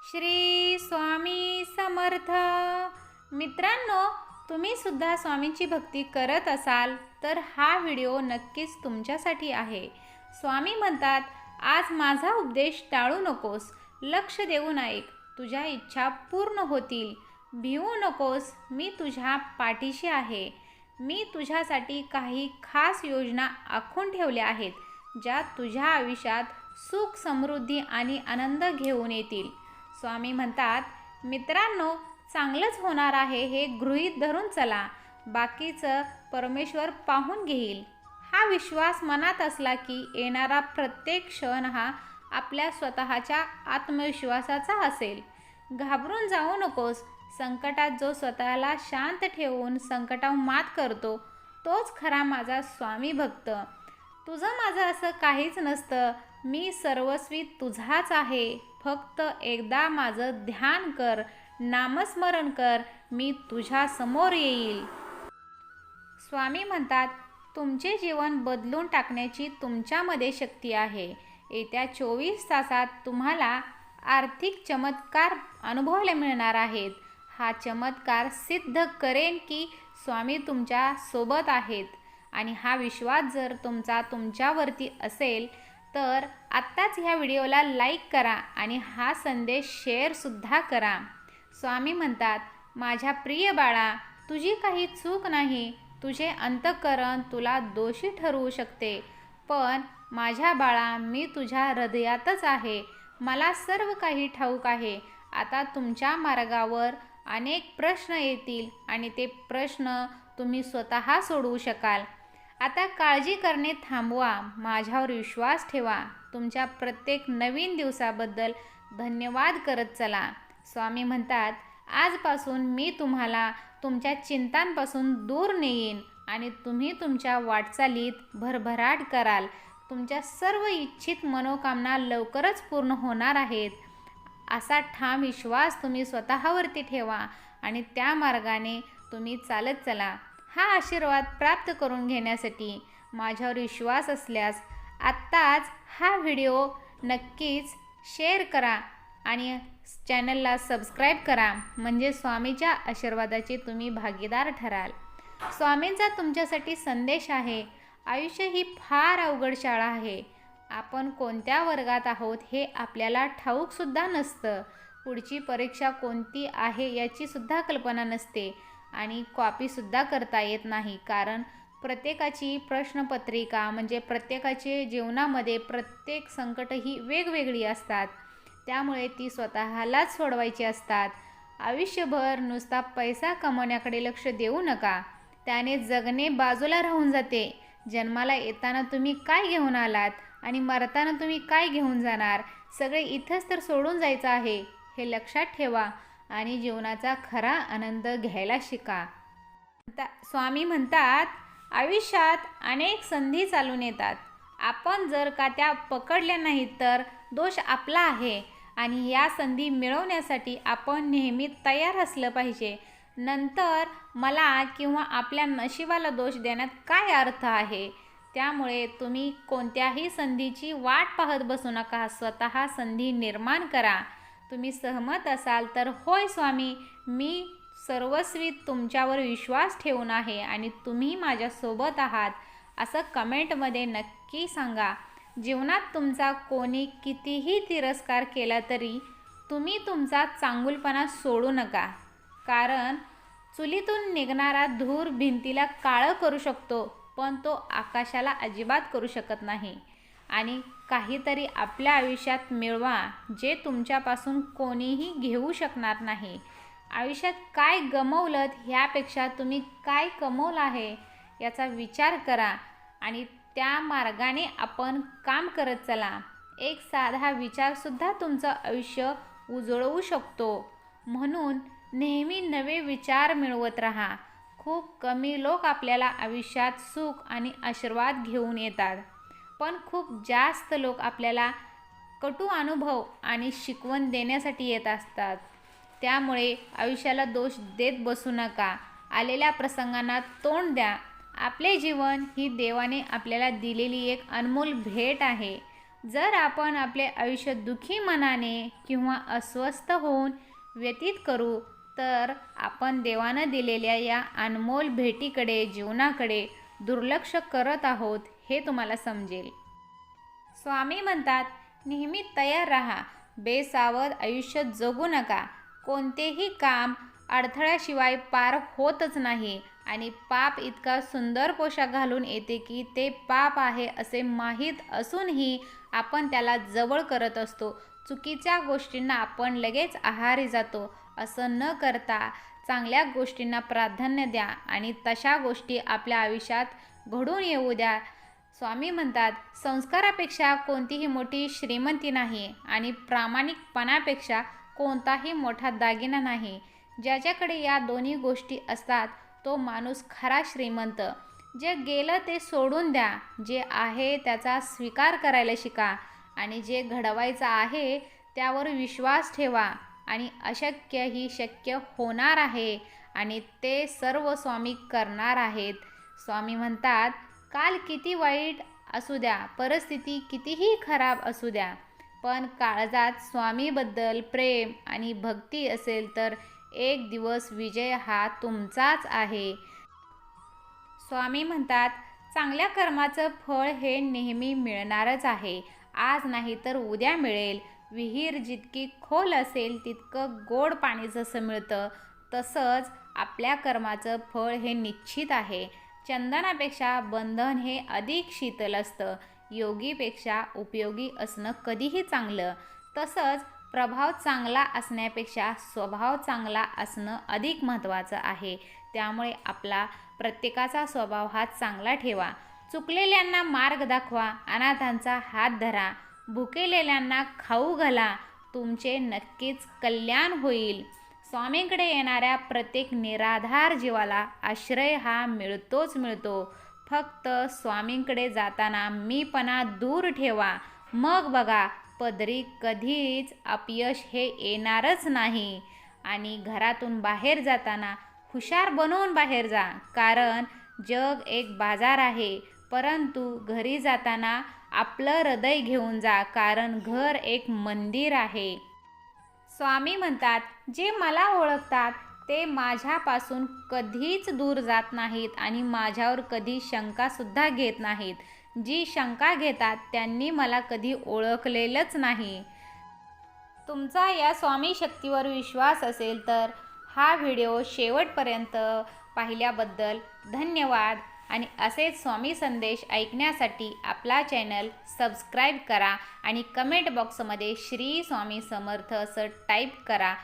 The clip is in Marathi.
श्री स्वामी समर्थ. मित्रांनो, तुम्ही सुद्धा स्वामींची भक्ती करत असाल तर हा व्हिडिओ नक्कीच तुमच्यासाठी आहे. स्वामी म्हणतात, आज माझा उपदेश टाळू नकोस, लक्ष देऊन ऐक, तुझ्या इच्छा पूर्ण होतील. भिवू नकोस, मी तुझ्या पाठीशी आहे. मी तुझ्यासाठी काही खास योजना आखून ठेवल्या आहेत, ज्या तुझ्या आयुष्यात सुख, समृद्धी आणि आनंद घेऊन येतील. स्वामी म्हणतात, मित्रांनो, चांगलंच होणार आहे हे गृहीत धरून चला, बाकीचं परमेश्वर पाहून घेईल. हा विश्वास मनात असला की येणारा प्रत्येक क्षण हा आपल्या स्वतःच्या आत्मविश्वासाचा असेल. घाबरून जाऊ नकोस. संकटात जो स्वतःला शांत ठेवून संकटावर मात करतो तोच खरा माझा स्वामी भक्त. तुझं माझं असं काहीच नसतं. मी सर्वस्वी तुझाच आहे. फक्त एकदा माझं ध्यान कर, नामस्मरण कर, मी तुझ्या समोर येईल. स्वामी म्हणतात, तुमचे जीवन बदलून टाकण्याची तुमच्यामध्ये शक्ती आहे. येत्या 24 तासात तुम्हाला आर्थिक चमत्कार अनुभवायला मिळणार आहेत. हा चमत्कार सिद्ध करेन की स्वामी तुमच्या सोबत आहेत. आणि हा विश्वास जर तुमच्यावरती असेल तर आत्ताच ह्या व्हिडिओला लाईक करा आणि हा संदेश शेअरसुद्धा करा. स्वामी म्हणतात, माझ्या प्रिय बाळा, तुझी काही चूक नाही. तुझे अंतःकरण तुला दोषी ठरवू शकते, पण माझ्या बाळा, मी तुझ्या हृदयातच आहे. मला सर्व काही ठाऊक आहे. आता तुमच्या मार्गावर अनेक प्रश्न येतील आणि ते प्रश्न तुम्ही स्वतः सोडवू शकाल. आता काळजी करणे थांबवा, माझ्यावर विश्वास ठेवा. तुमच्या प्रत्येक नवीन दिवसाबद्दल धन्यवाद करत चला. स्वामी म्हणतात, आजपासून मी तुम्हाला तुमच्या चिंतांपासून दूर नेईन आणि तुम्ही तुमच्या वाटचालीत भरभराट कराल. तुमच्या सर्व इच्छित मनोकामना लवकरच पूर्ण होणार आहेत. असा ठाम विश्वास तुम्ही स्वतःवरती ठेवा आणि त्या मार्गाने तुम्ही चालत चला. हा आशीर्वाद प्राप्त करून घेण्यासाठी माझ्यावर विश्वास असल्यास आत्ताच हा व्हिडिओ नक्कीच शेअर करा आणि चॅनलला सबस्क्राईब करा, म्हणजे स्वामीच्या आशीर्वादाचे तुम्ही भागीदार ठराल. स्वामींचा तुमच्यासाठी संदेश आहे. आयुष्य ही फार अवघड शाळा आहे. आपण कोणत्या वर्गात आहोत हे आपल्याला ठाऊकसुद्धा नसतं. पुढची परीक्षा कोणती आहे याचीसुद्धा कल्पना नसते आणि कॉपीसुद्धा करता येत नाही, कारण प्रत्येकाची प्रश्नपत्रिका म्हणजे प्रत्येकाचे जीवनामध्ये प्रत्येक संकट ही वेगवेगळी असतात. त्यामुळे ती स्वतःलाच सोडवायची असतात. आयुष्यभर नुसता पैसा कमवण्याकडे लक्ष देऊ नका, त्याने जगणे बाजूला राहून जाते. जन्माला येताना तुम्ही काय घेऊन आलात आणि मरताना तुम्ही काय घेऊन जाणार, सगळे इथंच तर सोडून जायचं आहे, हे लक्षात ठेवा आणि जीवनाचा खरा आनंद घ्यायला शिका. स्वामी म्हणतात, आयुष्यात अनेक संधी चालून येतात. आपण जर का त्या पकडल्या नाहीत तर दोष आपला आहे आणि या संधी मिळवण्यासाठी आपण नेहमी तयार असलं पाहिजे. नंतर मला किंवा आपल्या नशिबाला दोष देण्यात काय अर्थ आहे? त्यामुळे तुम्ही कोणत्याही संधीची वाट पाहत बसू नका, स्वतः संधी निर्माण करा. तुम्ही सहमत असाल तर होय स्वामी, मी सर्वस्वी तुमच्यावर विश्वास ठेवून आहे आणि तुम्ही माझ्यासोबत आहात, असं कमेंटमध्ये नक्की सांगा. जीवनात तुमचा कोणी कितीही तिरस्कार केला तरी तुम्ही तुमचा चांगुलपणा सोडू नका, कारण चुलीतून निघणारा धूर भिंतीला काळं करू शकतो, पण तो आकाशाला अजिबात करू शकत नाही. आणि काहीतरी आपल्या आयुष्यात मिळवा जे तुमच्यापासून कोणीही घेऊ शकणार नाही. आयुष्यात काय गमवलं ह्यापेक्षा तुम्ही काय कमवलं आहे याचा विचार करा आणि त्या मार्गाने आपण काम करत चला. एक साधा विचारसुद्धा तुमचं आयुष्य उजळवू शकतो. म्हणून नेहमी नवे विचार मिळवत राहा. खूप कमी लोक आपल्याला आयुष्यात सुख आणि आशीर्वाद घेऊन येतात, पण खूप जास्त लोक आपल्याला कटू अनुभव आणि शिकवण देण्यासाठी येत असतात. त्यामुळे आयुष्याला दोष देत बसू नका. आलेल्या प्रसंगांना तोंड द्या. आपले जीवन ही देवाने आपल्याला दिलेली एक अनमोल भेट आहे. जर आपण आपले आयुष्य दुःखी मनाने किंवा अस्वस्थ होऊन व्यतीत करू तर आपण देवानं दिलेल्या या अनमोल भेटीकडे, जीवनाकडे दुर्लक्ष करत आहोत हे तुम्हाला समजेल. स्वामी म्हणतात, नेहमी तयार राहा. बेसावध आयुष्य जगू नका. कोणतेही काम अडथळ्याशिवाय पार होतच नाही आणि पाप इतका सुंदर पोशाख घालून येते की ते पाप आहे असे माहीत असूनही आपण त्याला जवळ करत असतो. चुकीच्या गोष्टींना आपण लगेच आहारी जातो. असं न करता चांगल्या गोष्टींना प्राधान्य द्या आणि तशा गोष्टी आपल्या आयुष्यात घडून येऊ द्या. स्वामी म्हणतात, संस्कारापेक्षा कोणतीही मोठी श्रीमंती नाही आणि प्रामाणिकपणापेक्षा कोणताही मोठा दागिना नाही. ज्याच्याकडे या दोन्ही गोष्टी असतात तो माणूस खरा श्रीमंत. जे गेलं ते सोडून द्या. जे आहे त्याचा स्वीकार करायला शिका आणि जे घडवायचं आहे त्यावर विश्वास ठेवा आणि अशक्य ही शक्य होणार आहे आणि ते सर्व स्वामी करणार आहेत. स्वामी म्हणतात, काल किती वाईट असू द्या, परिस्थिती कितीही खराब असू द्या, पण काळजात स्वामीबद्दल प्रेम आणि भक्ती असेल तर एक दिवस विजय हा तुमचाच आहे. स्वामी म्हणतात, चांगल्या कर्माचं फळ हे नेहमी मिळणारच आहे. आज नाही तर उद्या मिळेल. विहीर जितकी खोल असेल तितकं गोड पाणी जसं मिळतं तसंच आपल्या कर्माचं फळ हे निश्चित आहे. चंदनापेक्षा बंधन हे अधिक शीतल असतं. योगीपेक्षा उपयोगी असणं कधीही चांगलं. तसंच प्रभाव चांगला असण्यापेक्षा स्वभाव चांगला असणं अधिक महत्त्वाचं आहे. त्यामुळे आपला प्रत्येकाचा स्वभाव हा चांगला ठेवा. चुकलेल्यांना मार्ग दाखवा. अनाथांचा हात धरा. भुकेलेल्यांना खाऊ घाला. तुमचे नक्कीच कल्याण होईल. स्वामींकडे येणाऱ्या प्रत्येक निराधार जीवाला आश्रय हा मिळतोच मिळतो. फक्त स्वामींकडे जाताना मीपणा दूर ठेवा. मग बघा, पदरी कधीच अपयश हे येणारच नाही. आणि घरातून बाहेर जाताना हुशार बनवून बाहेर जा. कारण जग एक बाजार आहे. परंतु घरी जाताना आपलं हृदय घेऊन जा. कारण घर एक मंदिर आहे. स्वामी म्हणतात, जे मला ओळखतात ते माझ्यापासून कधीच दूर जात नाहीत आणि माझ्यावर कधी शंकासुद्धा घेत नाहीत. जी शंका घेतात त्यांनी मला कधी ओळखलेलंच नाही. तुमचा या स्वामी शक्तीवर विश्वास असेल तर हा व्हिडिओ शेवटपर्यंत पाहिल्याबद्दल धन्यवाद. आणि असेच स्वामी संदेश ऐकण्यासाठी आपला चॅनल सबस्क्राईब करा आणि कमेंट बॉक्समध्ये श्री स्वामी समर्थ असं टाईप करा.